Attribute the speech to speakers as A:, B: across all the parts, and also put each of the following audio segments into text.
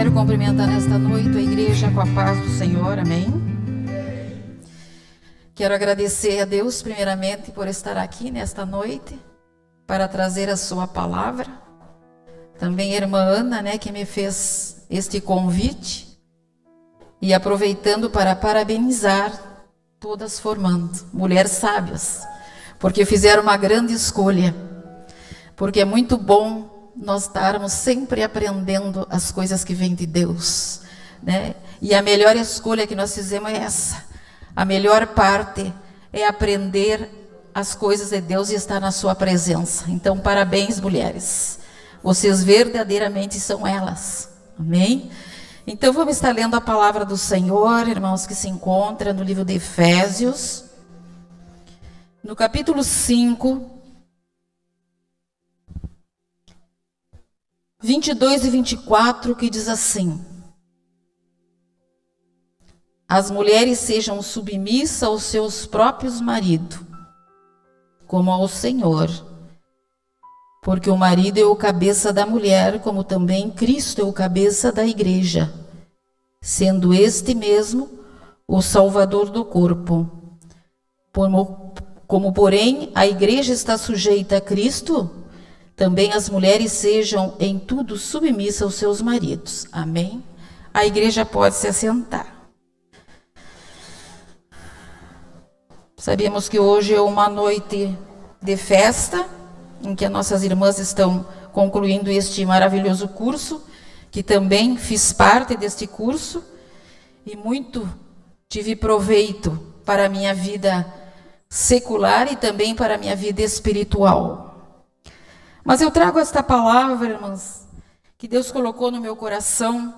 A: Quero cumprimentar nesta noite a igreja com a paz do Senhor, amém? Quero agradecer a Deus primeiramente por estar aqui nesta noite para trazer a sua palavra. Também a irmã Ana, que me fez este convite. E aproveitando para parabenizar todas formando, mulheres sábias, porque fizeram uma grande escolha. Porque é muito bom nós estarmos sempre aprendendo as coisas que vêm de Deus, E a melhor escolha que nós fizemos é essa. A melhor parte é aprender as coisas de Deus e estar na sua presença. Então, parabéns, mulheres. Vocês verdadeiramente são elas. Amém? Então, vamos estar lendo a palavra do Senhor, irmãos, que se encontra no livro de Efésios, no capítulo 5, 22 e 24, que diz assim: as mulheres sejam submissas aos seus próprios maridos, como ao Senhor, porque o marido é o cabeça da mulher, como também Cristo é o cabeça da igreja, sendo este mesmo o Salvador do corpo. Como, porém, a igreja está sujeita a Cristo, também as mulheres sejam em tudo submissas aos seus maridos. Amém? A igreja pode se assentar. Sabemos que hoje é uma noite de festa, em que as nossas irmãs estão concluindo este maravilhoso curso, que também fiz parte deste curso, e muito tive proveito para a minha vida secular e também para a minha vida espiritual. Mas eu trago esta palavra, irmãs, que Deus colocou no meu coração,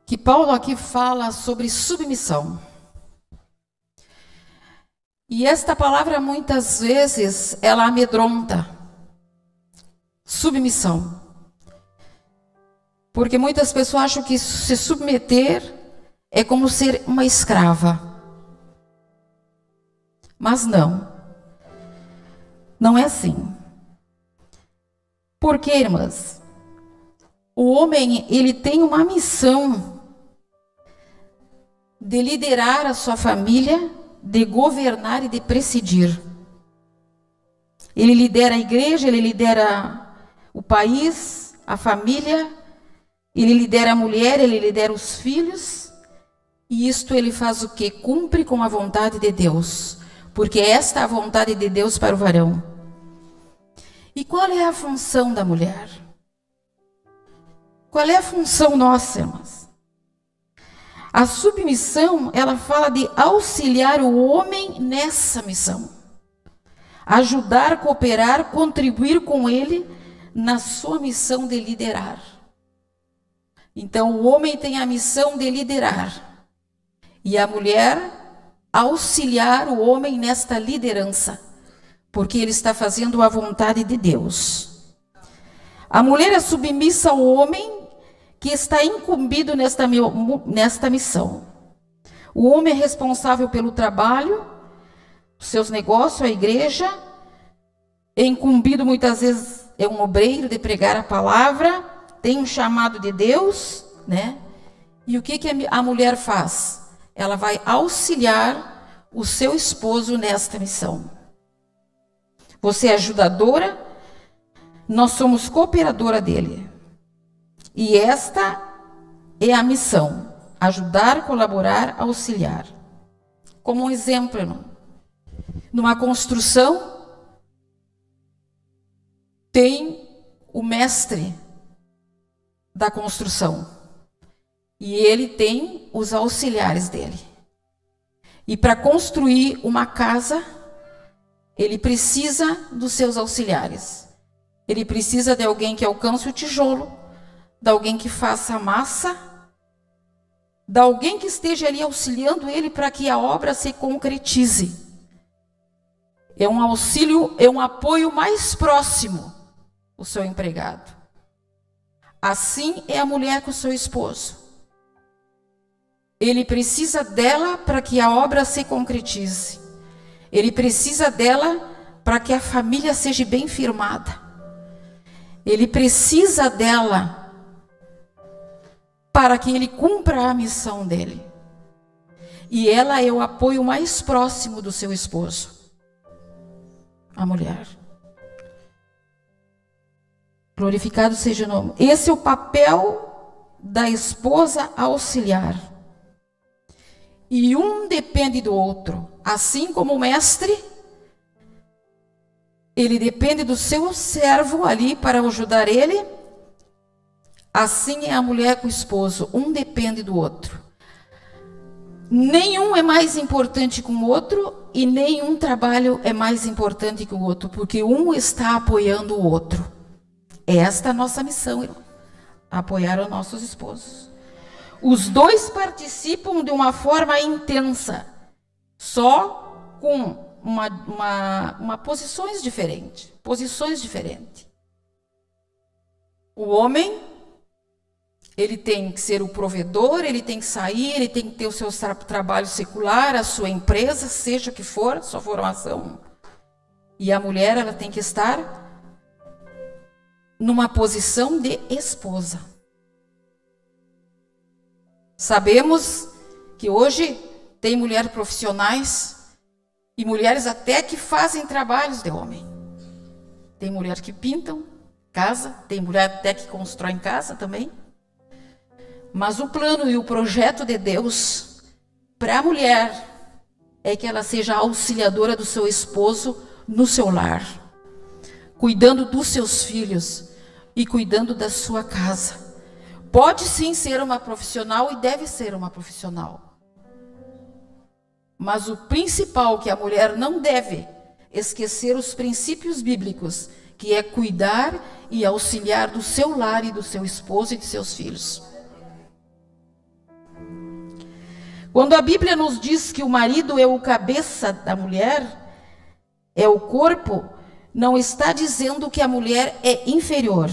A: que Paulo aqui fala sobre submissão. E esta palavra, muitas vezes, ela amedronta. Submissão. Porque muitas pessoas acham que se submeter é como ser uma escrava. Mas não. Não é assim. Por quê, irmãs? O homem, ele tem uma missão de liderar a sua família, de governar e de presidir. Ele lidera a igreja, ele lidera o país, a família, ele lidera a mulher, ele lidera os filhos, e isto ele faz o quê? Cumpre com a vontade de Deus, porque esta é a vontade de Deus para o varão. E qual é a função da mulher? Qual é a função nossa, irmãs? A submissão, ela fala de auxiliar o homem nessa missão. Ajudar, cooperar, contribuir com ele na sua missão de liderar. Então, o homem tem a missão de liderar. E a mulher, auxiliar o homem nesta liderança. Porque ele está fazendo a vontade de Deus. A mulher é submissa ao homem que está incumbido nesta missão. O homem é responsável pelo trabalho, os seus negócios, a igreja. É incumbido muitas vezes, é um obreiro de pregar a palavra, tem um chamado de Deus, E o que a mulher faz? Ela vai auxiliar o seu esposo nesta missão. Você é ajudadora, nós somos cooperadora dele. E esta é a missão: ajudar, colaborar, auxiliar. Como um exemplo, irmão, numa construção, tem o mestre da construção. E ele tem os auxiliares dele. E para construir uma casa, ele precisa dos seus auxiliares. Ele precisa de alguém que alcance o tijolo, de alguém que faça a massa, de alguém que esteja ali auxiliando ele para que a obra se concretize. É um auxílio, é um apoio mais próximo, o seu empregado. Assim é a mulher com o seu esposo. Ele precisa dela para que a obra se concretize. Ele precisa dela para que a família seja bem firmada. Ele precisa dela para que ele cumpra a missão dele. E ela é o apoio mais próximo do seu esposo, a mulher. Glorificado seja o nome. Esse é o papel da esposa auxiliar. E um depende do outro. Assim como o mestre, ele depende do seu servo ali para ajudar ele. Assim é a mulher com o esposo. Um depende do outro. Nenhum é mais importante que o outro e nenhum trabalho é mais importante que o outro, porque um está apoiando o outro. Esta é a nossa missão, irmão. Apoiar os nossos esposos. Os dois participam de uma forma intensa, só com uma posições diferentes. O homem, ele tem que ser o provedor, ele tem que sair, ele tem que ter o seu trabalho secular, a sua empresa, seja o que for, sua formação. E a mulher, ela tem que estar numa posição de esposa. Sabemos que hoje tem mulheres profissionais e mulheres até que fazem trabalhos de homem. Tem mulher que pintam casa, tem mulher até que constrói casa também. Mas o plano e o projeto de Deus para a mulher é que ela seja auxiliadora do seu esposo no seu lar, cuidando dos seus filhos e cuidando da sua casa. Pode sim ser uma profissional e deve ser uma profissional. Mas o principal que a mulher não deve esquecer os princípios bíblicos, que é cuidar e auxiliar do seu lar e do seu esposo e de seus filhos. Quando a Bíblia nos diz que o marido é o cabeça da mulher, é o corpo, não está dizendo que a mulher é inferior.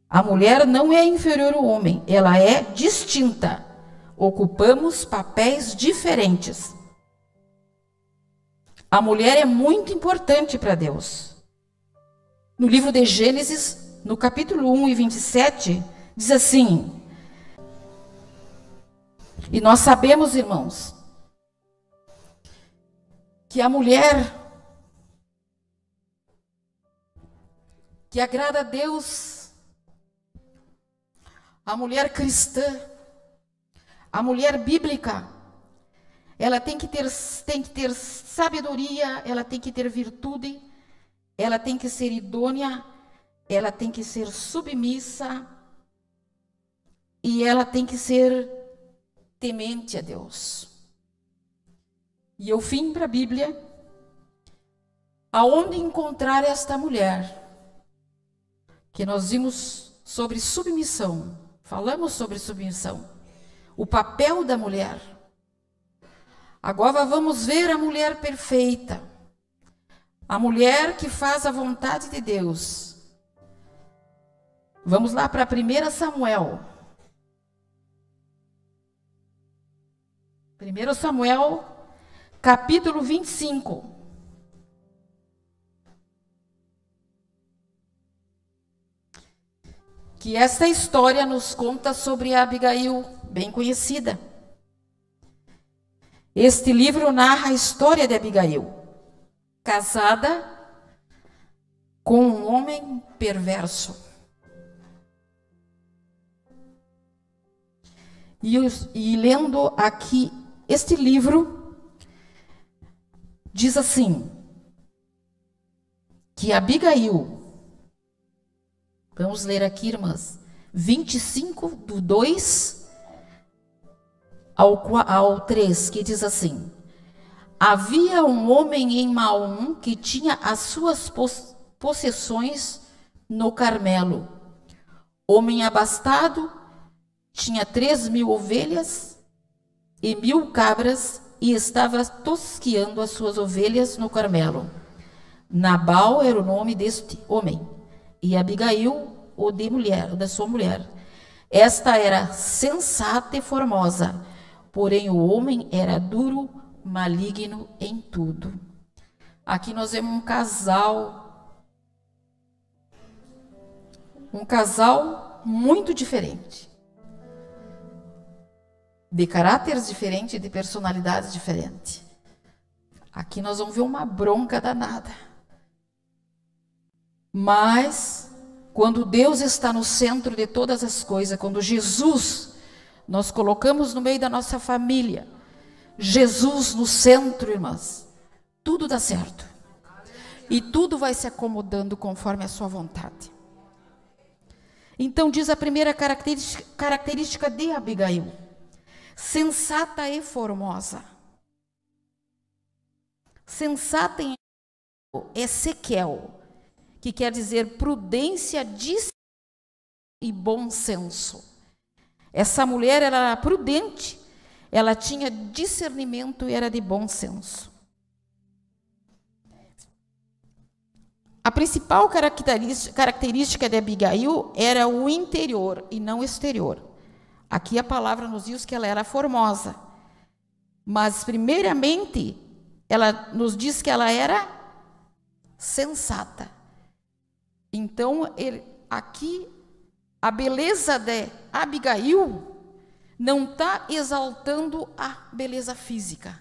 A: A mulher não é inferior ao homem, ela é distinta. Ocupamos papéis diferentes. A mulher é muito importante para Deus. No livro de Gênesis, no capítulo 1 e 27, diz assim: e nós sabemos, irmãos, que a mulher que agrada a Deus, a mulher cristã, a mulher bíblica, ela tem que ter sabedoria, ela tem que ter virtude, ela tem que ser idônea, ela tem que ser submissa e ela tem que ser temente a Deus. E eu vim para a Bíblia, aonde encontrar esta mulher, que nós vimos sobre submissão, falamos sobre submissão, o papel da mulher. Agora vamos ver a mulher perfeita, a mulher que faz a vontade de Deus. Vamos lá para 1 Samuel. 1 Samuel, capítulo 25. Que esta história nos conta sobre a Abigail, bem conhecida. Este livro narra a história de Abigail, casada com um homem perverso. E lendo aqui este livro, diz assim, que Abigail, vamos ler aqui, irmãs, 25, do 2 ao 3, que diz assim: havia um homem em Maom que tinha as suas possessões no Carmelo. Homem abastado, tinha 3.000 ovelhas e 1.000 cabras e estava tosqueando as suas ovelhas no Carmelo. Nabal era o nome deste homem e Abigail o da sua mulher. Esta era sensata e formosa, porém o homem era duro, maligno em tudo. Aqui nós vemos um casal muito diferente. de caráteres diferentes, de personalidades diferentes. Aqui nós vamos ver uma bronca danada. Mas, quando Deus está no centro de todas as coisas, quando Jesus, nós colocamos no meio da nossa família, Jesus no centro, irmãs, tudo dá certo. E tudo vai se acomodando conforme a sua vontade. Então diz a primeira característica de Abigail: sensata e formosa. Sensata em Ezequiel, que quer dizer prudência, discernimento e bom senso. Essa mulher era prudente, ela tinha discernimento e era de bom senso. A principal característica de Abigail era o interior e não o exterior. Aqui a palavra nos diz que ela era formosa, mas primeiramente ela nos diz que ela era sensata. Então, aqui a beleza de Abigail não está exaltando a beleza física,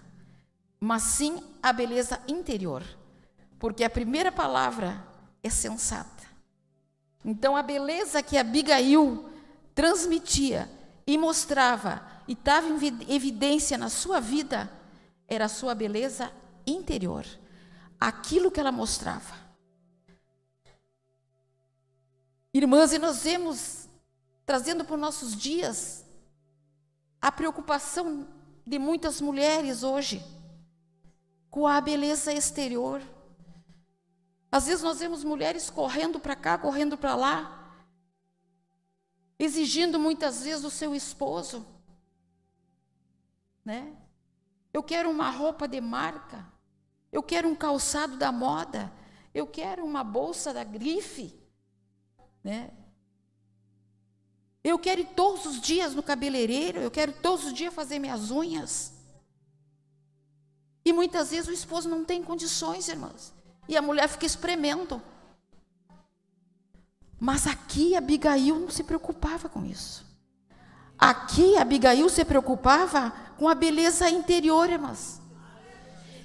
A: mas sim a beleza interior. Porque a primeira palavra é sensata. Então, a beleza que Abigail transmitia e mostrava e estava em evidência na sua vida era a sua beleza interior. Aquilo que ela mostrava. Irmãs, e nós vemos, trazendo para os nossos dias, a preocupação de muitas mulheres hoje com a beleza exterior. Às vezes nós vemos mulheres correndo para cá, correndo para lá, exigindo muitas vezes do seu esposo, né? Eu quero uma roupa de marca, eu quero um calçado da moda, eu quero uma bolsa da grife, né? Eu quero ir todos os dias no cabeleireiro, eu quero todos os dias fazer minhas unhas. E muitas vezes o esposo não tem condições, irmãs. E a mulher fica espremendo. Mas aqui Abigail não se preocupava com isso. Aqui Abigail se preocupava com a beleza interior, irmãs.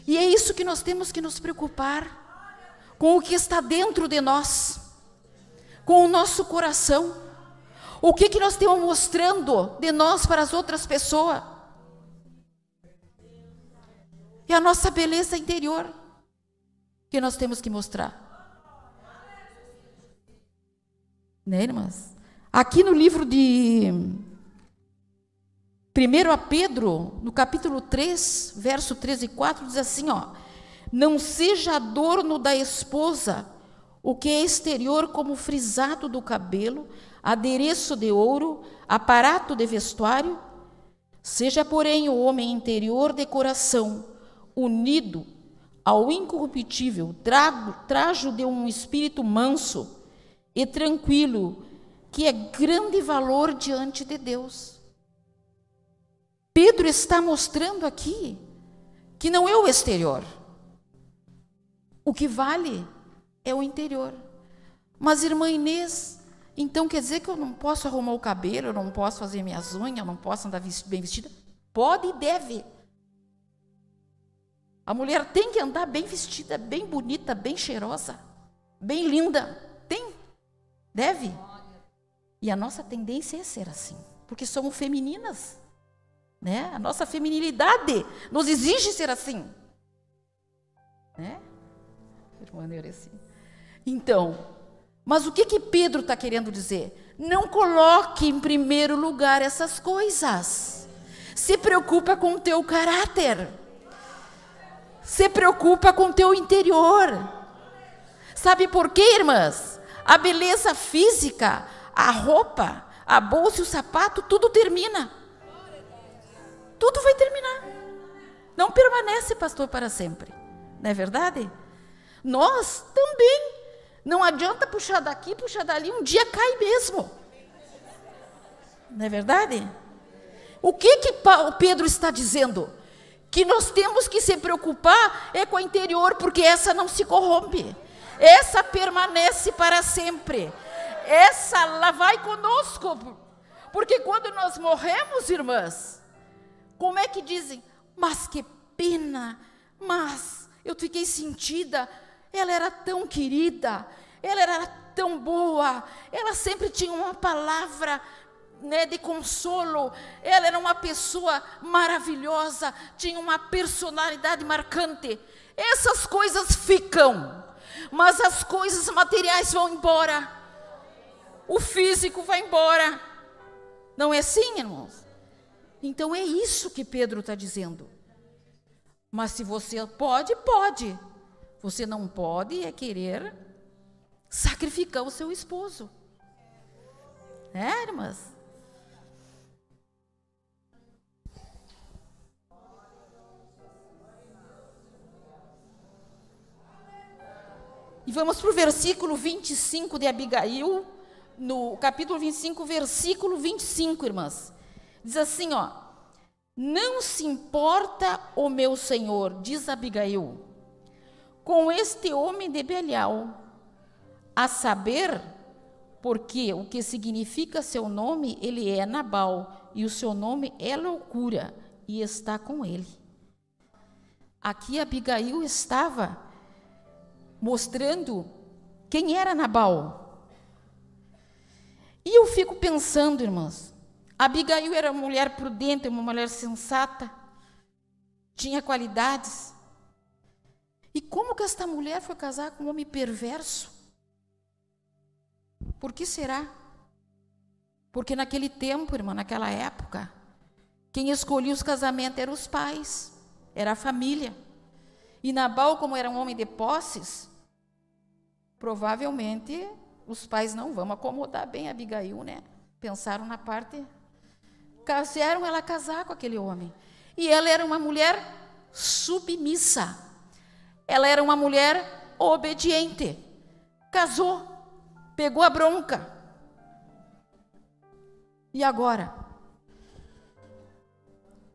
A: E é isso que nós temos que nos preocupar. Com o que está dentro de nós. Com o nosso coração. O que nós estamos mostrando de nós para as outras pessoas. É a nossa beleza interior que nós temos que mostrar. Né, irmãs? Aqui no livro de 1 Pedro, no capítulo 3, verso 13 e 4, diz assim, ó: não seja adorno da esposa o que é exterior, como frisado do cabelo, adereço de ouro, aparato de vestuário, seja, porém, o homem interior de coração, unido ao incorruptível trajo de um espírito manso e tranquilo, que é grande valor diante de Deus. Pedro está mostrando aqui que não é o exterior. O que vale é o interior. Mas, irmã Inês, então quer dizer que eu não posso arrumar o cabelo, eu não posso fazer minhas unhas, eu não posso andar bem vestida? Pode e deve. A mulher tem que andar bem vestida, bem bonita, bem cheirosa, bem linda. Tem, deve. E a nossa tendência é ser assim, porque somos femininas, né? A nossa feminilidade nos exige ser assim, né? Irmã Neureci. Então, mas o que Pedro está querendo dizer? Não coloque em primeiro lugar essas coisas. Se preocupa com o teu caráter. Se preocupa com o teu interior. Sabe por quê, irmãs? A beleza física, a roupa, a bolsa e o sapato, tudo termina. Tudo vai terminar. Não permanece, pastor, para sempre. Não é verdade? Nós também. Não adianta puxar daqui, puxar dali, um dia cai mesmo. Não é verdade? O que Pedro está dizendo? Que nós temos que se preocupar é com o interior, porque essa não se corrompe. Essa permanece para sempre. Essa lá vai conosco. Porque quando nós morremos, irmãs, Como é que dizem? Mas que pena, mas eu fiquei sentida, ela era tão querida, ela era tão boa, ela sempre tinha uma palavra, né, de consolo, ela era uma pessoa maravilhosa, tinha uma personalidade marcante. Essas coisas ficam, mas as coisas materiais vão embora, o físico vai embora, não é assim, irmãos? Então é isso que Pedro está dizendo. Mas se você pode, pode. Você não pode é querer sacrificar o seu esposo. É, irmãs? E vamos para o versículo 25 de Abigail, no capítulo 25, versículo 25, irmãs. Diz assim, ó: não se importa o meu senhor, diz Abigail, com este homem de Belial, a saber, porque o que significa seu nome, ele é Nabal, e o seu nome é loucura, e está com ele. Aqui Abigail estava mostrando quem era Nabal. E eu fico pensando, irmãs, Abigail era uma mulher prudente, uma mulher sensata, tinha qualidades. E como que esta mulher foi casar com um homem perverso? Por que será? Porque naquele tempo, irmã, naquela época, quem escolhia os casamentos eram os pais, era a família. E Nabal, como era um homem de posses, provavelmente os pais não vão acomodar bem a Abigail, né? Pensaram na parte, fizeram ela casar com aquele homem. E ela era uma mulher submissa, ela era uma mulher obediente. Casou, pegou a bronca. E agora?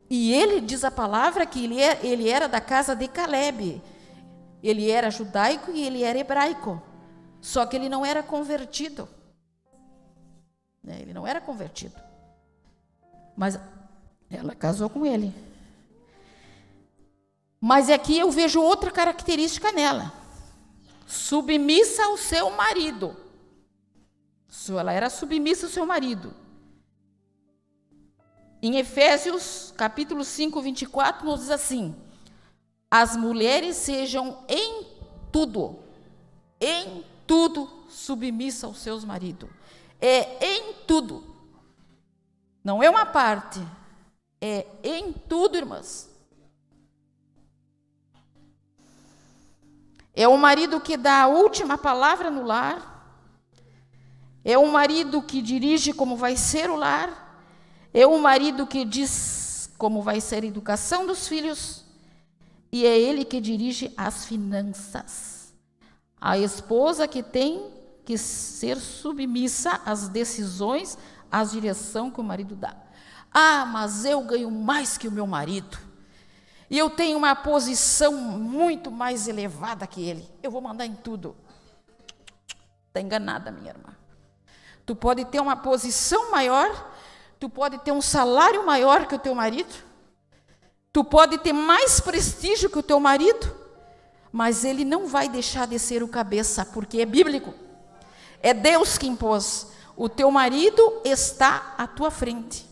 A: E ele, diz a palavra, que ele era da casa de Caleb. Ele era judaico e ele era hebraico. Só que ele não era convertido. Ele não era convertido. Mas ela casou com ele. Mas aqui eu vejo outra característica nela. Submissa ao seu marido. Ela era submissa ao seu marido. Em Efésios, capítulo 5, 24, nos diz assim: as mulheres sejam em tudo submissa aos seus maridos. É em tudo. Não é uma parte, é em tudo, irmãs. É o marido que dá a última palavra no lar. É o marido que dirige como vai ser o lar. É o marido que diz como vai ser a educação dos filhos. E é ele que dirige as finanças. A esposa que tem que ser submissa às decisões, à direção que o marido dá. Ah, mas eu ganho mais que o meu marido. E eu tenho uma posição muito mais elevada que ele. Eu vou mandar em tudo. Está enganada, minha irmã. Tu pode ter uma posição maior, tu pode ter um salário maior que o teu marido, tu pode ter mais prestígio que o teu marido, mas ele não vai deixar de ser o cabeça, porque é bíblico. É Deus que impôs. O teu marido está à tua frente.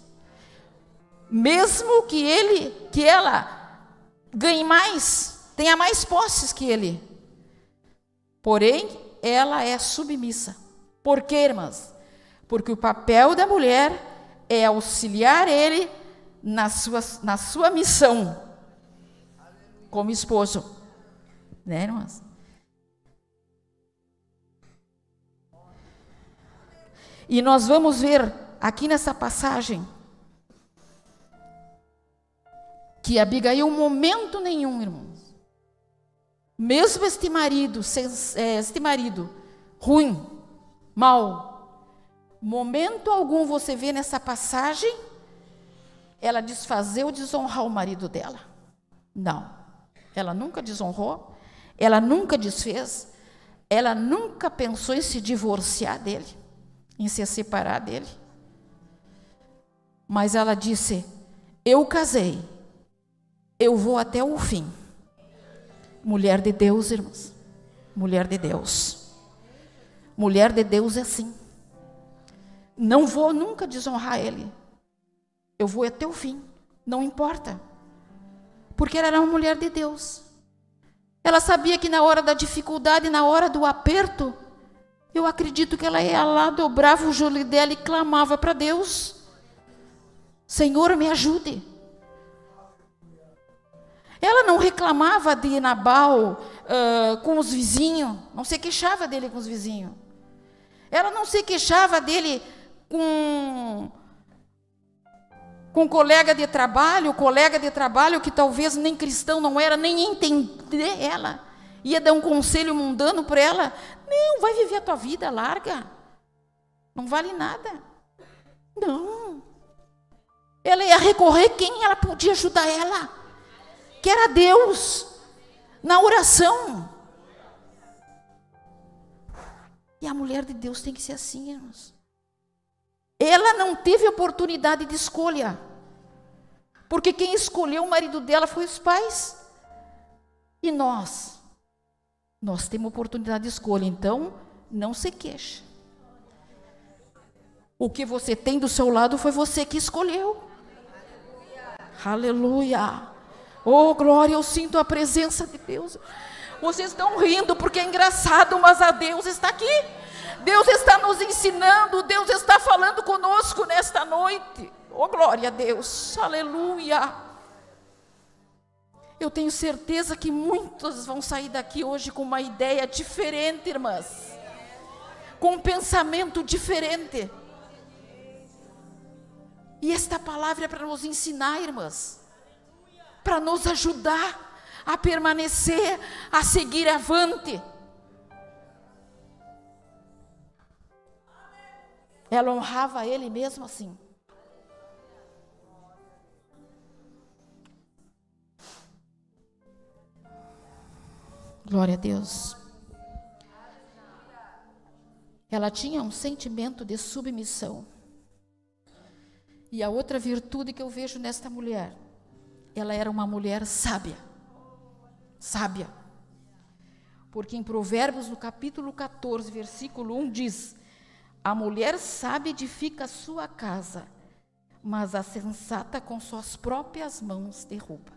A: Mesmo que ela ganhe mais, tenha mais posses que ele. Porém, ela é submissa. Por quê, irmãs? Porque o papel da mulher é auxiliar ele na sua missão como esposo. Né, irmãs? E nós vamos ver aqui nessa passagem que Abigail, momento nenhum, irmãos, mesmo este marido ruim, mau, momento algum você vê nessa passagem ela desfazer ou desonrar o marido dela. Não, ela nunca desonrou, ela nunca desfez, ela nunca pensou em se divorciar dele, em se separar dele. Mas ela disse: eu casei, eu vou até o fim. Mulher de Deus, irmãos. Mulher de Deus. Mulher de Deus é assim. Não vou nunca desonrar ele. Eu vou até o fim. Não importa. Porque ela era uma mulher de Deus. Ela sabia que na hora da dificuldade, na hora do aperto, eu acredito que ela ia lá, dobrava o joelho dela e clamava para Deus. Senhor, me ajude. Ela não reclamava de Nabal com os vizinhos, não se queixava dele com os vizinhos. Ela não se queixava dele com colega de trabalho que talvez nem cristão não era, nem entender ela. Ia dar um conselho mundano para ela. Não, vai viver a tua vida, larga. Não vale nada. Não. Ela ia recorrer quem ela podia ajudar ela, que era Deus, na oração. E a mulher de Deus tem que ser assim, irmãos. Ela não teve oportunidade de escolha, porque quem escolheu o marido dela foi os pais. E nós temos oportunidade de escolha, então não se queixa. O que você tem do seu lado foi você que escolheu. Aleluia. Oh, glória, eu sinto a presença de Deus. Vocês estão rindo porque é engraçado, mas a Deus está aqui. Deus está nos ensinando, Deus está falando conosco nesta noite. Oh, glória a Deus. Aleluia. Eu tenho certeza que muitos vão sair daqui hoje com uma ideia diferente, irmãs. Com um pensamento diferente. E esta palavra é para nos ensinar, irmãs, para nos ajudar a permanecer, a seguir avante. Ela honrava ele mesmo assim. Glória a Deus. Ela tinha um sentimento de submissão. E a outra virtude que eu vejo nesta mulher, ela era uma mulher sábia. Sábia. Porque em Provérbios, no capítulo 14, versículo 1, diz: a mulher sábia edifica a sua casa, mas a sensata com suas próprias mãos derruba.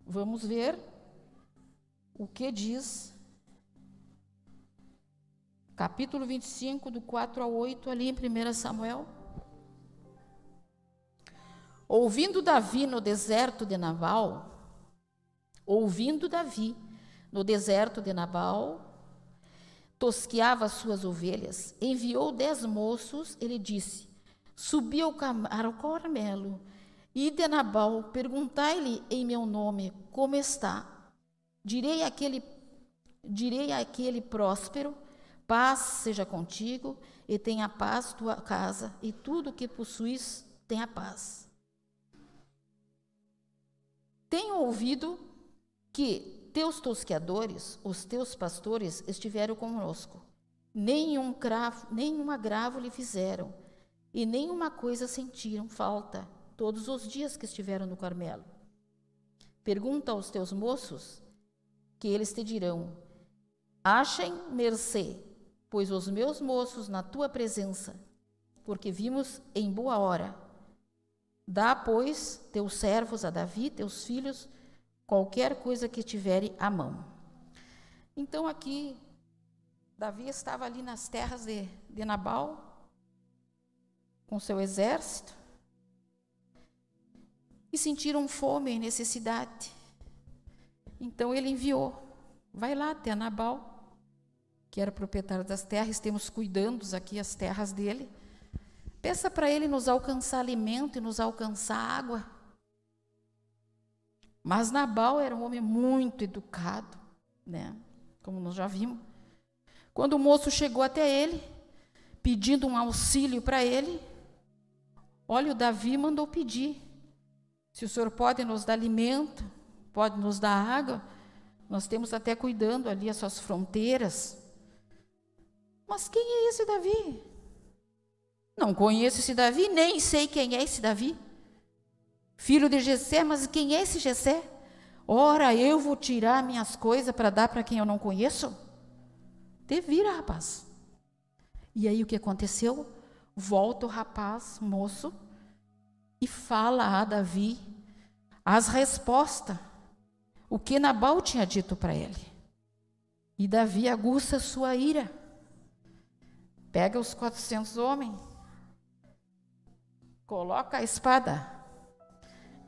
A: Vamos ver o que diz capítulo 25, do 4 ao 8, ali em 1 Samuel. Ouvindo Davi no deserto de Nabal, tosqueava as suas ovelhas, enviou 10 moços, ele disse: subi ao Carmelo, ide a Nabal, perguntai-lhe em meu nome como está. Direi àquele próspero: paz seja contigo, e tenha paz tua casa, e tudo o que possuis tenha paz. Tenho ouvido que teus tosqueadores, os teus pastores, estiveram conosco. Nenhum agravo lhe fizeram, e nenhuma coisa sentiram falta todos os dias que estiveram no Carmelo. Pergunta aos teus moços, que eles te dirão: achem mercê, pois os meus moços na tua presença, porque vimos em boa hora. Dá, pois, teus servos a Davi, teus filhos, qualquer coisa que tiverem à mão. Então aqui, Davi estava ali nas terras de Nabal, com seu exército, e sentiram fome e necessidade. Então ele enviou: vai lá até Nabal, que era proprietário das terras, temos cuidando aqui as terras dele. Peça para ele nos alcançar alimento e nos alcançar água. Mas Nabal era um homem muito educado, né? Como nós já vimos. Quando o moço chegou até ele, pedindo um auxílio para ele, olha, o Davi mandou pedir: se o senhor pode nos dar alimento, pode nos dar água, nós temos até cuidando ali as suas fronteiras. Mas quem é esse Davi? Não conheço esse Davi, nem sei quem é esse Davi. Filho de Jessé, mas quem é esse Jessé? Ora, eu vou tirar minhas coisas para dar para quem eu não conheço? Te vira, rapaz. E aí o que aconteceu? Volta o rapaz, moço, e fala a Davi as respostas, o que Nabal tinha dito para ele. E Davi aguça sua ira. Pega os 400 homens, coloca a espada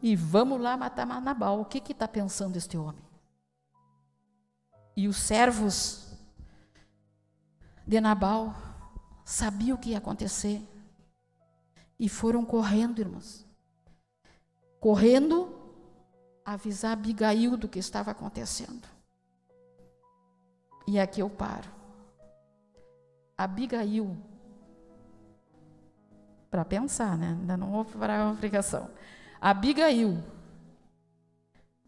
A: e vamos lá matar Nabal. O que está pensando este homem? E os servos de Nabal sabiam o que ia acontecer e foram correndo, irmãos. Correndo avisar Abigail do que estava acontecendo. E aqui eu paro. Abigail, para pensar, né? Ainda não vou parar uma pregação. Abigail,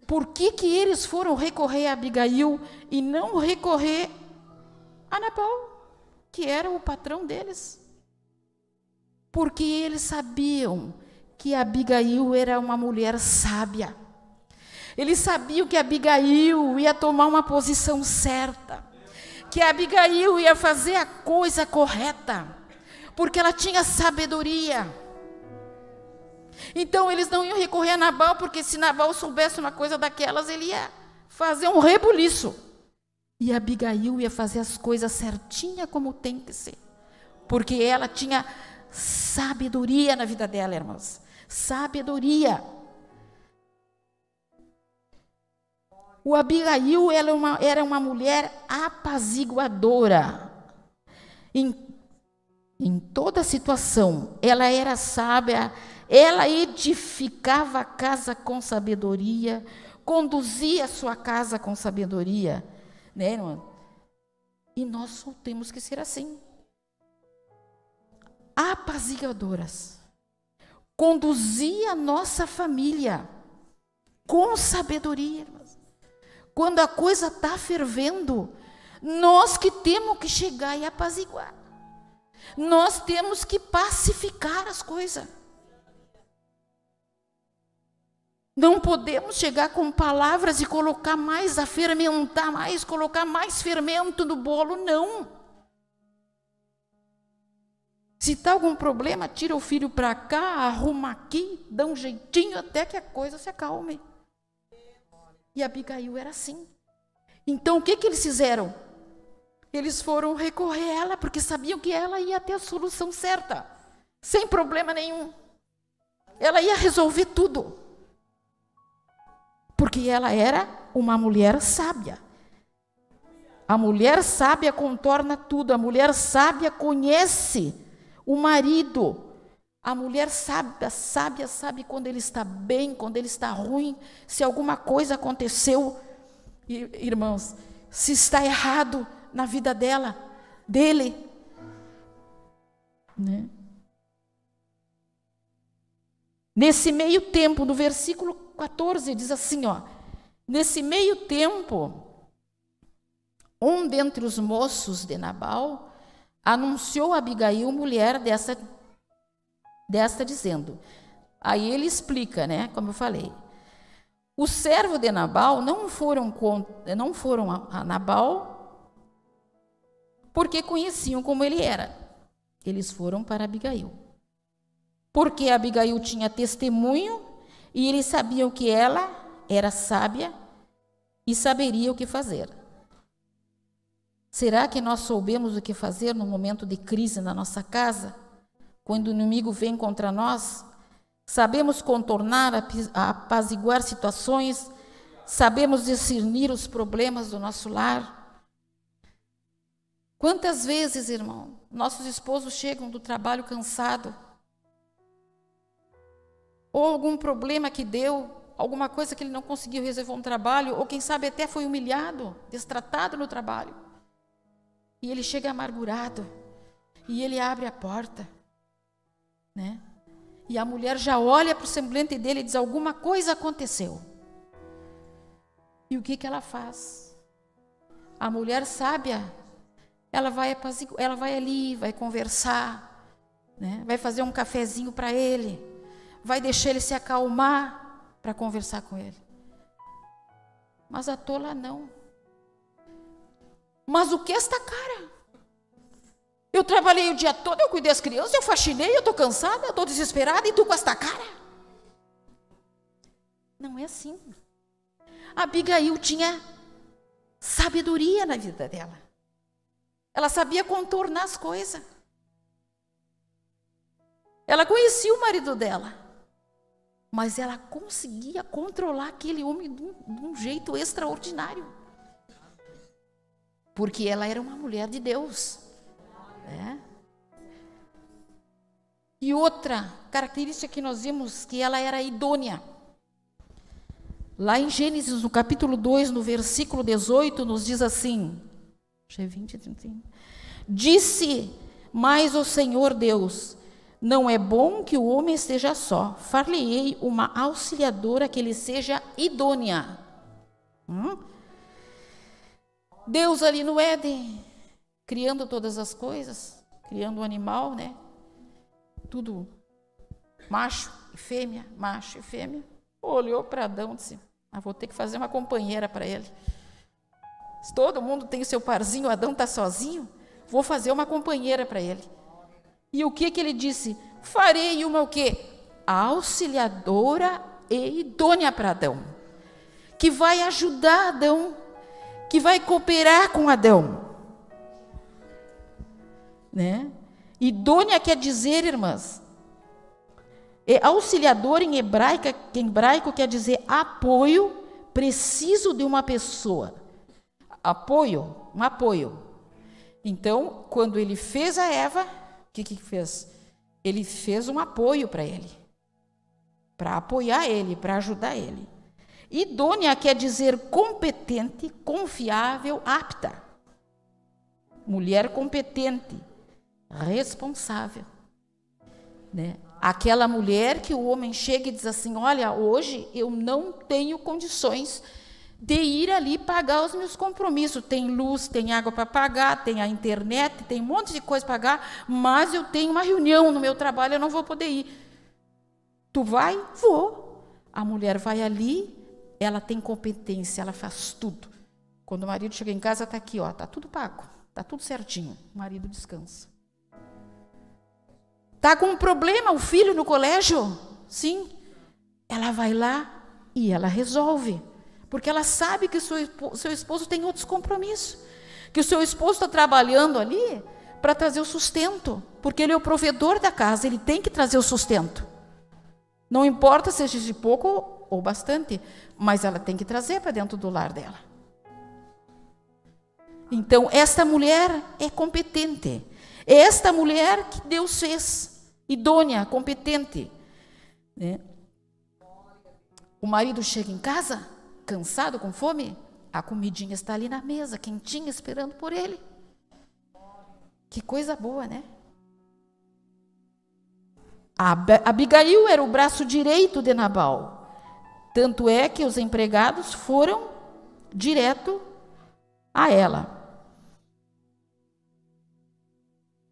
A: por que eles foram recorrer a Abigail e não recorrer a Nabal, que era o patrão deles? Porque eles sabiam que Abigail era uma mulher sábia. Eles sabiam que Abigail ia tomar uma posição certa, que Abigail ia fazer a coisa correta, porque ela tinha sabedoria. Então eles não iam recorrer a Nabal, porque se Nabal soubesse uma coisa daquelas, ele ia fazer um rebuliço. E Abigail ia fazer as coisas certinha como tem que ser, porque ela tinha sabedoria na vida dela, irmãos. Sabedoria. O Abigail era uma mulher apaziguadora. Em toda situação, ela era sábia, ela edificava a casa com sabedoria, conduzia a sua casa com sabedoria, né, irmã? E nós só temos que ser assim. Apaziguadoras. Conduzia a nossa família com sabedoria, irmãs. Quando a coisa está fervendo, nós que temos que chegar e apaziguar. Nós temos que pacificar as coisas. Não podemos chegar com palavras e colocar mais, a fermentar mais, colocar mais fermento no bolo, não. Se está algum problema, tira o filho para cá, arruma aqui, dá um jeitinho até que a coisa se acalme. E Abigail era assim. Então o que eles fizeram? Eles foram recorrer a ela, porque sabiam que ela ia ter a solução certa, sem problema nenhum. Ela ia resolver tudo, porque ela era uma mulher sábia. A mulher sábia contorna tudo, a mulher sábia conhece o marido. A mulher sábia sabe quando ele está bem, quando ele está ruim, se alguma coisa aconteceu. Irmãos, se está errado na vida dele, né? Nesse meio tempo, no versículo 14, diz assim, ó: nesse meio tempo, um dentre os moços de Nabal anunciou a Abigail, mulher desta dizendo. Aí ele explica, né, como eu falei. Os servos de Nabal não foram a Nabal porque conheciam como ele era. Eles foram para Abigail. Porque Abigail tinha testemunho e eles sabiam que ela era sábia e saberia o que fazer. Será que nós soubemos o que fazer no momento de crise na nossa casa? Quando o inimigo vem contra nós? Sabemos contornar, apaziguar situações? Sabemos discernir os problemas do nosso lar? Quantas vezes, irmão, nossos esposos chegam do trabalho cansado, ou algum problema que deu, alguma coisa que ele não conseguiu resolver no trabalho, ou quem sabe até foi humilhado, destratado no trabalho, e ele chega amargurado, e ele abre a porta, né? E a mulher já olha para o semblante dele e diz: alguma coisa aconteceu. E o que ela faz? A mulher sábia, ela vai ali, vai conversar, né? Vai fazer um cafezinho para ele, vai deixar ele se acalmar para conversar com ele. Mas a tola não. Mas o que é esta cara? Eu trabalhei o dia todo, eu cuidei das crianças, eu faxinei, eu estou cansada, eu estou desesperada, e tu com esta cara? Não é assim. A Abigail tinha sabedoria na vida dela. Ela sabia contornar as coisas. Ela conhecia o marido dela, mas ela conseguia controlar aquele homem de um jeito extraordinário. Porque ela era uma mulher de Deus. E outra característica que nós vimos, que ela era idônea. Lá em Gênesis, no capítulo 2, no versículo 18, nos diz assim, disse mais o Senhor Deus, não é bom que o homem esteja só, far-lhe-ei uma auxiliadora que lhe seja idônea. Deus ali no Éden, criando todas as coisas, criando um animal, né? Tudo macho e fêmea, olhou para Adão e disse, vou ter que fazer uma companheira para ele. Se todo mundo tem o seu parzinho, Adão está sozinho, vou fazer uma companheira para ele. E o que ele disse? Farei uma o quê? Auxiliadora e idônea para Adão, que vai ajudar Adão, que vai cooperar com Adão. Né? Idônea quer dizer, irmãs, auxiliador em hebraico quer dizer apoio preciso de uma pessoa. Apoio, um apoio. Então, quando ele fez a Eva, o que fez? Ele fez um apoio para ele, para apoiar ele, para ajudar ele. Idônea quer dizer competente, confiável, apta. Mulher competente, responsável, né? Aquela mulher que o homem chega e diz assim, olha, hoje eu não tenho condições de ir ali pagar os meus compromissos, tem luz, tem água para pagar, tem a internet, tem um monte de coisa para pagar, mas eu tenho uma reunião no meu trabalho, eu não vou poder ir. Tu vai? Vou. A mulher vai ali, ela tem competência, ela faz tudo. Quando o marido chega em casa, está aqui, está tudo pago, está tudo certinho, o marido descansa. Está com um problema o filho no colégio? Sim. Ela vai lá e ela resolve. Porque ela sabe que o seu esposo tem outros compromissos. Que o seu esposo está trabalhando ali para trazer o sustento. Porque ele é o provedor da casa, ele tem que trazer o sustento. Não importa seja de pouco ou bastante, mas ela tem que trazer para dentro do lar dela. Então, esta mulher é competente. É esta mulher que Deus fez. Idônea, competente. Né? O marido chega em casa, cansado, com fome, a comidinha está ali na mesa, quentinha, esperando por ele. Que coisa boa, né? Abigail era o braço direito de Nabal. Tanto é que os empregados foram direto a ela.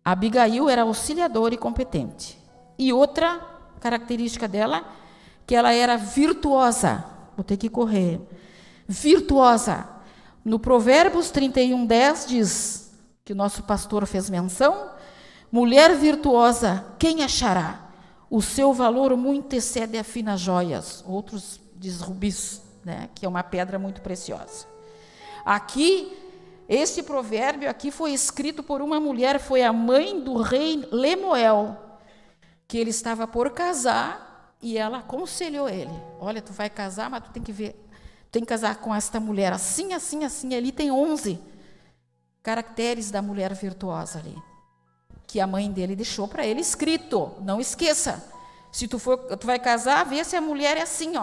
A: Abigail era auxiliadora e competente. E outra característica dela, que ela era virtuosa. Vou ter que correr. Virtuosa. No Provérbios 31:10 diz, que o nosso pastor fez menção, mulher virtuosa, quem achará? O seu valor muito excede a finas joias. Outros diz rubis, né? Que é uma pedra muito preciosa. Aqui, este provérbio aqui foi escrito por uma mulher, foi a mãe do rei Lemuel, que ele estava por casar e ela aconselhou ele. Olha, tu vai casar, mas tu tem que ver, tem que casar com esta mulher assim, assim, assim. Ali tem 11 caracteres da mulher virtuosa ali, que a mãe dele deixou para ele escrito. Não esqueça, se tu vai casar, vê se a mulher é assim,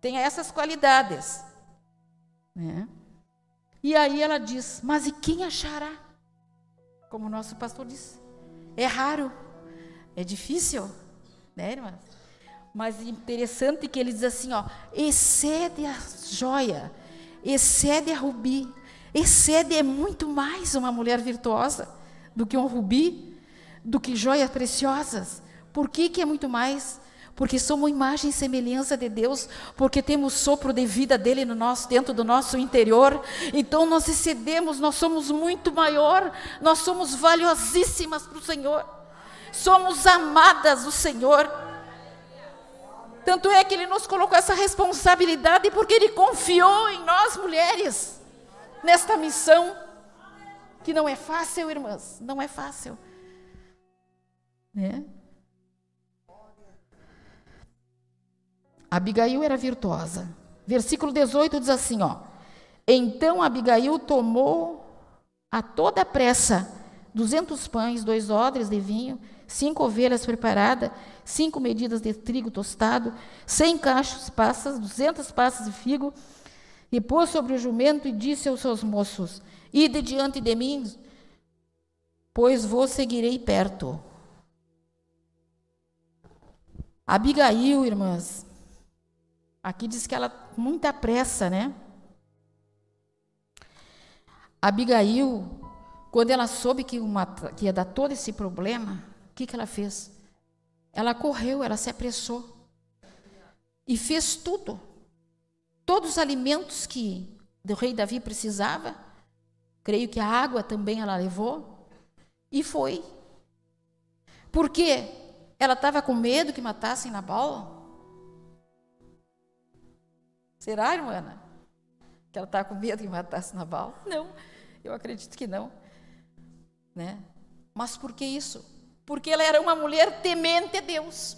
A: tem essas qualidades, né? E aí ela diz, mas e quem achará? Como o nosso pastor disse, é raro, é difícil, né, irmã? Mas interessante que ele diz assim, excede a joia, excede a rubi, excede é muito mais uma mulher virtuosa do que um rubi, do que joias preciosas. Por que é muito mais? Porque somos imagem e semelhança de Deus, porque temos sopro de vida dele dentro do nosso interior. Então nós excedemos, nós somos muito maior, nós somos valiosíssimas para o Senhor, somos amadas do Senhor. Tanto é que Ele nos colocou essa responsabilidade, porque Ele confiou em nós, mulheres, nesta missão, que não é fácil, irmãs, não é fácil, né? Abigail era virtuosa. Versículo 18 diz assim, ó: então Abigail tomou a toda pressa 200 pães, 2 odres de vinho, 5 ovelhas preparadas, 5 medidas de trigo tostado, 100 cachos de passas, 200 passas de figo, e pôs sobre o jumento e disse aos seus moços: ide diante de mim, pois vos seguirei perto. Abigail, irmãs, aqui diz que ela com muita pressa, né? Abigail, quando ela soube que ia dar todo esse problema, o que ela fez? Ela correu, ela se apressou e fez tudo. Todos os alimentos que o rei Davi precisava, creio que a água também ela levou, e foi. Por quê? Ela estava com medo que matassem Nabal? Será, irmã Ana, que ela estava com medo que matasse Nabal? Não, eu acredito que não, né? Mas por que isso? Porque ela era uma mulher temente a Deus.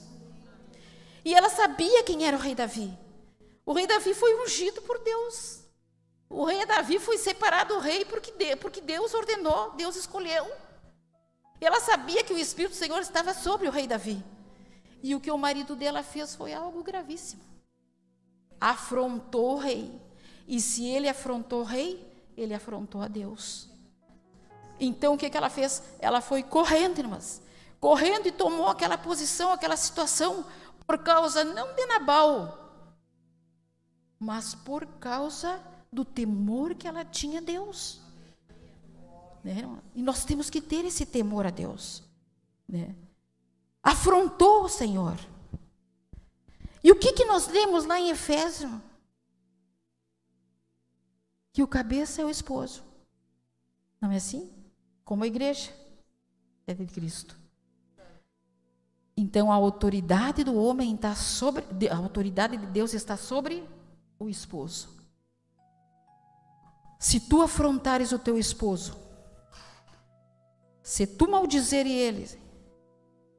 A: E ela sabia quem era o rei Davi. O rei Davi foi ungido por Deus. O rei Davi foi separado do rei porque Deus ordenou, Deus escolheu. E ela sabia que o Espírito do Senhor estava sobre o rei Davi. E o que o marido dela fez foi algo gravíssimo. Afrontou o rei. E se ele afrontou o rei, ele afrontou a Deus. Então o que ela fez? Ela foi correndo, irmãs. Correndo e tomou aquela posição, aquela situação, por causa não de Nabal, mas por causa do temor que ela tinha a Deus. Né? E nós temos que ter esse temor a Deus. Né? Afrontou o Senhor. E o que nós lemos lá em Efésios? Que o cabeça é o esposo. Não é assim? Como a igreja é de Cristo. Então a autoridade do homem está sobre, a autoridade de Deus está sobre o esposo. Se tu afrontares o teu esposo, se tu maldizeres ele,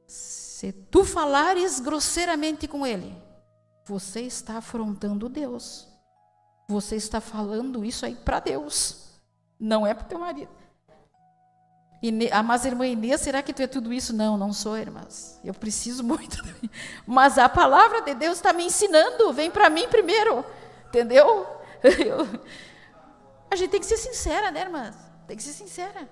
A: se tu falares grosseiramente com ele, você está afrontando Deus. Você está falando isso aí para Deus, não é para o teu marido. Mas, irmã Inês, será que tu é tudo isso? Não, não sou, irmãs. Eu preciso muito. Mas a palavra de Deus está me ensinando. Vem para mim primeiro. Entendeu? A gente tem que ser sincera, né, irmãs? Tem que ser sincera.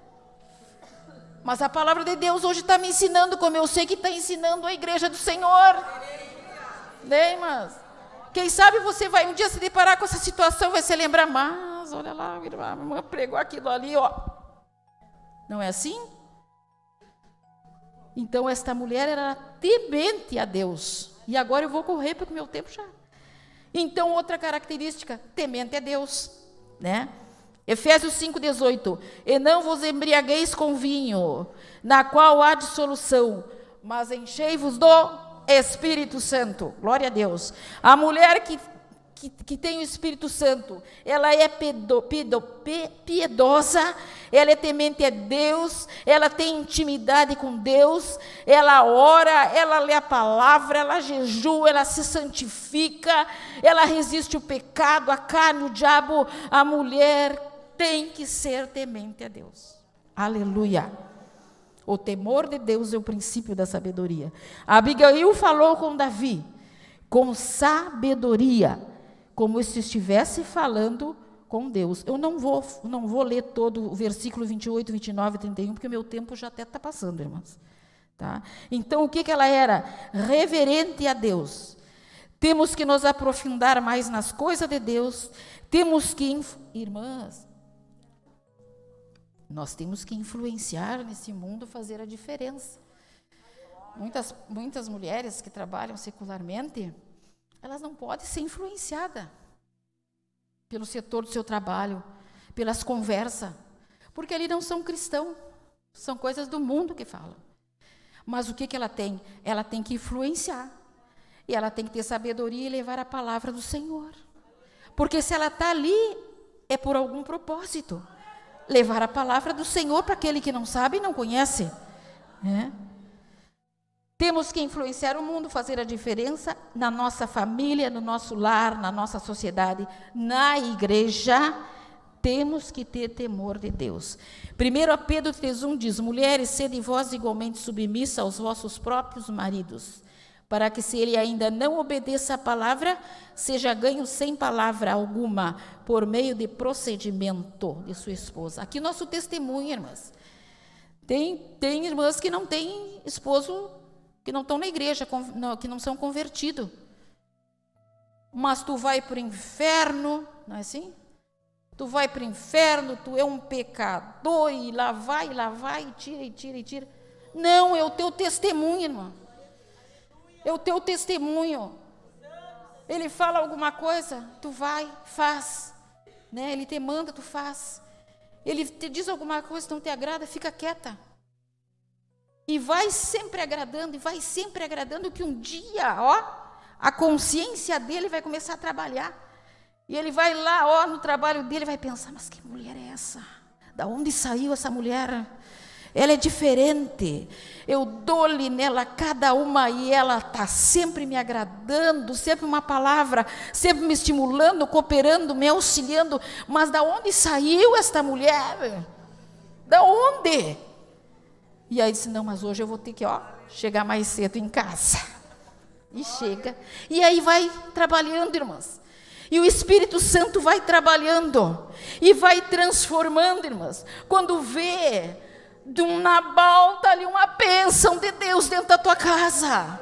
A: Mas a palavra de Deus hoje está me ensinando, como eu sei que está ensinando a igreja do Senhor. Né, irmãs? Quem sabe você vai um dia se deparar com essa situação, vai se lembrar, mas olha lá, a irmã pregou aquilo ali, ó. Não é assim? Então, esta mulher era temente a Deus. E agora eu vou correr porque o meu tempo já. Então, outra característica, temente a Deus. Né? Efésios 5,18. E não vos embriagueis com vinho, na qual há dissolução, mas enchei-vos do Espírito Santo. Glória a Deus. A mulher que tem o Espírito Santo, ela é piedosa, ela é temente a Deus, ela tem intimidade com Deus, ela ora, ela lê a palavra, ela jejua, ela se santifica, ela resiste o pecado, a carne, o diabo. A mulher tem que ser temente a Deus. Aleluia. O temor de Deus é o princípio da sabedoria. Abigail falou com Davi com sabedoria, como se estivesse falando com Deus. Eu não vou ler todo o versículo 28, 29 e 31, porque o meu tempo já até está passando, irmãs. Tá? Então, o que ela era? Reverente a Deus. Temos que nos aprofundar mais nas coisas de Deus. Temos que, irmãs, nós temos que influenciar nesse mundo, fazer a diferença. Muitas mulheres que trabalham secularmente, elas não podem ser influenciadas pelo setor do seu trabalho, pelas conversas, porque ali não são cristãos, são coisas do mundo que falam. Mas o que ela tem? Ela tem que influenciar, e ela tem que ter sabedoria e levar a palavra do Senhor, porque se ela está ali, é por algum propósito, levar a palavra do Senhor para aquele que não sabe e não conhece, né? Temos que influenciar o mundo, fazer a diferença na nossa família, no nosso lar, na nossa sociedade, na igreja. Temos que ter temor de Deus. 1 Pedro 3,1 diz: mulheres, sede vós igualmente submissa aos vossos próprios maridos, para que, se ele ainda não obedeça à palavra, seja ganho sem palavra alguma, por meio de procedimento de sua esposa. Aqui nosso testemunho, irmãs. Tem irmãs que não têm esposo, que não estão na igreja, que não são convertidos. Mas tu vai para o inferno, não é assim? Tu vai para o inferno, tu é um pecador, e lá vai, e tira. Não, é o teu testemunho, irmão. É o teu testemunho. Ele fala alguma coisa, tu vai, faz. Né? Ele te manda, tu faz. Ele te diz alguma coisa que não te agrada, fica quieta. E vai sempre agradando, que um dia, a consciência dele vai começar a trabalhar. E ele vai lá, no trabalho dele, vai pensar: mas que mulher é essa? Da onde saiu essa mulher? Ela é diferente. Eu dou-lhe nela cada uma e ela está sempre me agradando, sempre uma palavra, sempre me estimulando, cooperando, me auxiliando. Mas da onde saiu esta mulher? Da onde? E aí disse: não, mas hoje eu vou ter que chegar mais cedo em casa. E chega. E aí vai trabalhando, irmãs. E o Espírito Santo vai trabalhando. E vai transformando, irmãs. Quando vê, de um Nabal, está ali uma bênção de Deus dentro da tua casa.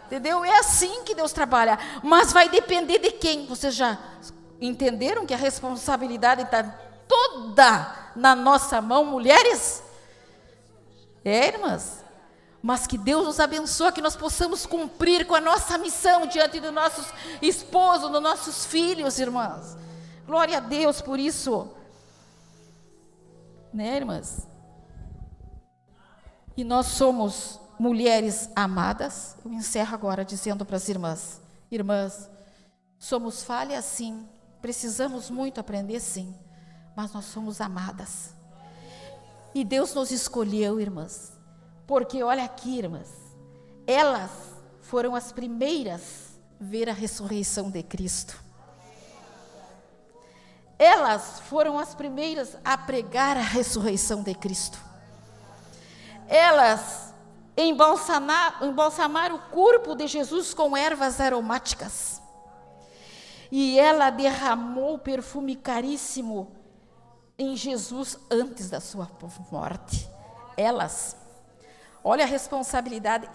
A: Entendeu? É assim que Deus trabalha. Mas vai depender de quem? Vocês já entenderam que a responsabilidade está toda na nossa mão, mulheres? Irmãs, mas que Deus nos abençoe, que nós possamos cumprir com a nossa missão diante dos nossos esposos, dos nossos filhos, irmãs. Glória a Deus por isso. Né, irmãs? E nós somos mulheres amadas. Eu encerro agora dizendo para as irmãs: somos falhas sim, precisamos muito aprender sim, mas nós somos amadas. E Deus nos escolheu, irmãs, porque olha aqui, irmãs, elas foram as primeiras a ver a ressurreição de Cristo. Elas foram as primeiras a pregar a ressurreição de Cristo. Elas embalsamaram o corpo de Jesus com ervas aromáticas. E ela derramou perfume caríssimo em Jesus antes da sua morte. Elas, olha a responsabilidade,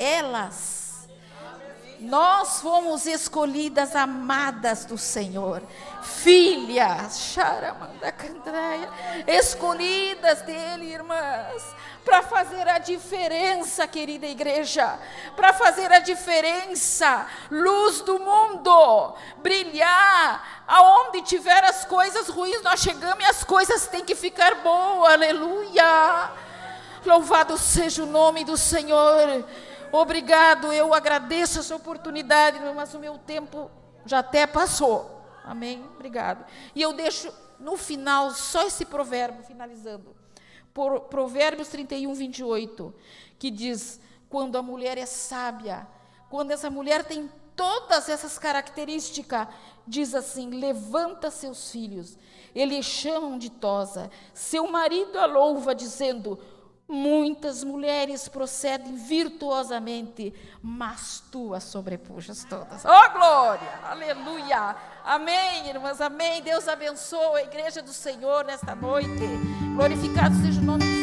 A: nós fomos escolhidas, amadas do Senhor, filhas, escolhidas dele, irmãs, para fazer a diferença, querida igreja, para fazer a diferença, luz do mundo, brilhar, aonde tiver as coisas ruins, nós chegamos e as coisas têm que ficar boas, aleluia, louvado seja o nome do Senhor. Obrigado, eu agradeço essa oportunidade, mas o meu tempo já até passou, amém, obrigado. E eu deixo no final só esse provérbio, finalizando, Provérbios 31, 28, que diz: quando a mulher é sábia, quando essa mulher tem todas essas características, diz assim: levanta seus filhos, eles chamam ditosa, seu marido a louva, dizendo: muitas mulheres procedem virtuosamente, mas tu as sobrepujas todas. Oh, glória, aleluia, amém, irmãs, amém. Deus abençoe a igreja do Senhor nesta noite. Glorificado seja o nome de